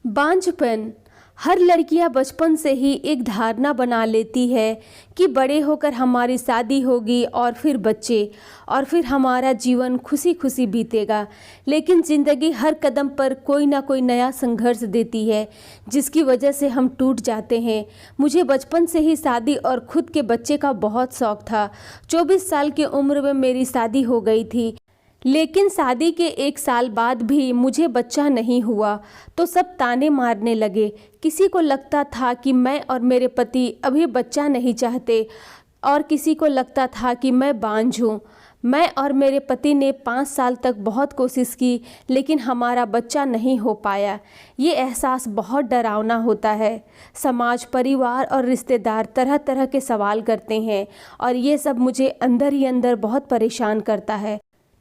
बांझपन। हर लड़कियां बचपन से ही एक धारणा बना लेती है कि बड़े होकर हमारी शादी होगी और फिर बच्चे और फिर हमारा जीवन खुशी खुशी बीतेगा। लेकिन ज़िंदगी हर कदम पर कोई ना कोई नया संघर्ष देती है जिसकी वजह से हम टूट जाते हैं। मुझे बचपन से ही शादी और खुद के बच्चे का बहुत शौक था। 24 साल की उम्र में मेरी शादी हो गई थी, लेकिन शादी के 1 साल बाद भी मुझे बच्चा नहीं हुआ तो सब ताने मारने लगे। किसी को लगता था कि मैं और मेरे पति अभी बच्चा नहीं चाहते और किसी को लगता था कि मैं बांझ हूँ। मैं और मेरे पति ने 5 साल तक बहुत कोशिश की, लेकिन हमारा बच्चा नहीं हो पाया। ये एहसास बहुत डरावना होता है। समाज, परिवार और रिश्तेदार तरह तरह के सवाल करते हैं और ये सब मुझे अंदर ही अंदर बहुत परेशान करता है।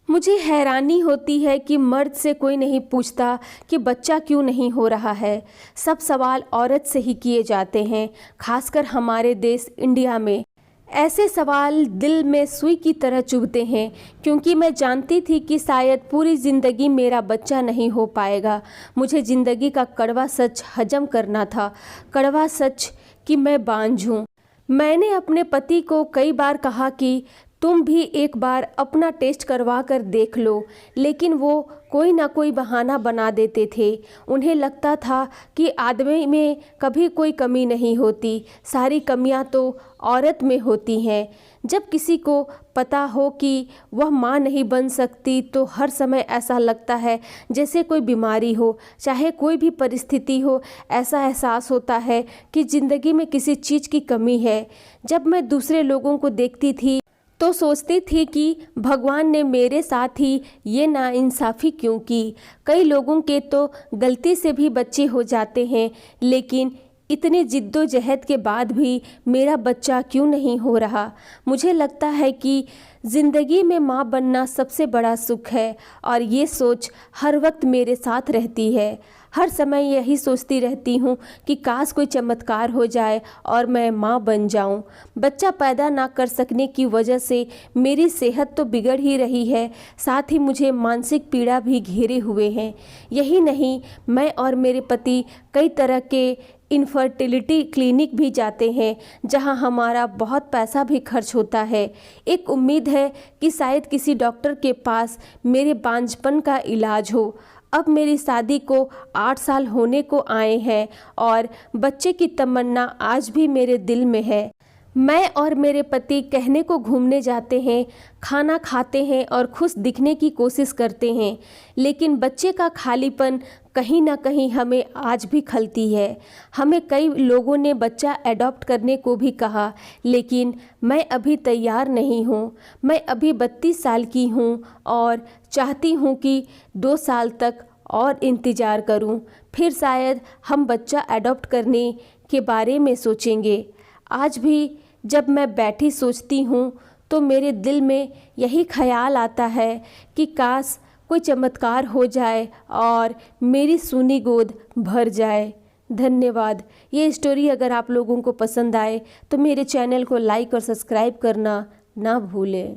मुझे हैरानी होती है कि मर्द से कोई नहीं पूछता कि बच्चा क्यों नहीं हो रहा है। सब सवाल औरत से ही किए जाते हैं, खासकर हमारे देश इंडिया में। ऐसे सवाल दिल में सुई की तरह चुभते हैं, क्योंकि मैं जानती थी कि शायद पूरी ज़िंदगी मेरा बच्चा नहीं हो पाएगा। मुझे ज़िंदगी का कड़वा सच हजम करना था, कड़वा सच कि मैं बांझ हूँ। मैंने अपने पति को कई बार कहा कि तुम भी एक बार अपना टेस्ट करवा कर देख लो, लेकिन वो कोई ना कोई बहाना बना देते थे। उन्हें लगता था कि आदमी में कभी कोई कमी नहीं होती, सारी कमियां तो औरत में होती हैं। जब किसी को पता हो कि वह माँ नहीं बन सकती तो हर समय ऐसा लगता है जैसे कोई बीमारी हो, चाहे कोई भी परिस्थिति हो। ऐसा एहसास होता है कि ज़िंदगी में किसी चीज़ की कमी है। जब मैं दूसरे लोगों को देखती थी तो सोचती थी कि भगवान ने मेरे साथ ही ये नाइंसाफ़ी क्यों की। कई लोगों के तो गलती से भी बच्चे हो जाते हैं, लेकिन इतनी जिद्दोजहद के बाद भी मेरा बच्चा क्यों नहीं हो रहा। मुझे लगता है कि ज़िंदगी में माँ बनना सबसे बड़ा सुख है और ये सोच हर वक्त मेरे साथ रहती है। हर समय यही सोचती रहती हूँ कि काश कोई चमत्कार हो जाए और मैं माँ बन जाऊँ। बच्चा पैदा ना कर सकने की वजह से मेरी सेहत तो बिगड़ ही रही है, साथ ही मुझे मानसिक पीड़ा भी घेरे हुए हैं। यही नहीं, मैं और मेरे पति कई तरह के इनफर्टिलिटी क्लिनिक भी जाते हैं, जहां हमारा बहुत पैसा भी खर्च होता है। एक उम्मीद है कि शायद किसी डॉक्टर के पास मेरे बांझपन का इलाज हो। अब मेरी शादी को 8 साल होने को आए हैं और बच्चे की तमन्ना आज भी मेरे दिल में है। मैं और मेरे पति कहने को घूमने जाते हैं, खाना खाते हैं और खुश दिखने की कोशिश करते हैं, लेकिन बच्चे का खालीपन कहीं ना कहीं हमें आज भी खलती है। हमें कई लोगों ने बच्चा अडॉप्ट करने को भी कहा, लेकिन मैं अभी तैयार नहीं हूँ। मैं अभी 32 साल की हूँ और चाहती हूँ कि 2 साल तक और इंतज़ार करूँ, फिर शायद हम बच्चा अडॉप्ट करने के बारे में सोचेंगे। आज भी जब मैं बैठी सोचती हूँ तो मेरे दिल में यही ख्याल आता है कि काश कोई चमत्कार हो जाए और मेरी सूनी गोद भर जाए। धन्यवाद। ये स्टोरी अगर आप लोगों को पसंद आए तो मेरे चैनल को लाइक और सब्सक्राइब करना ना भूलें।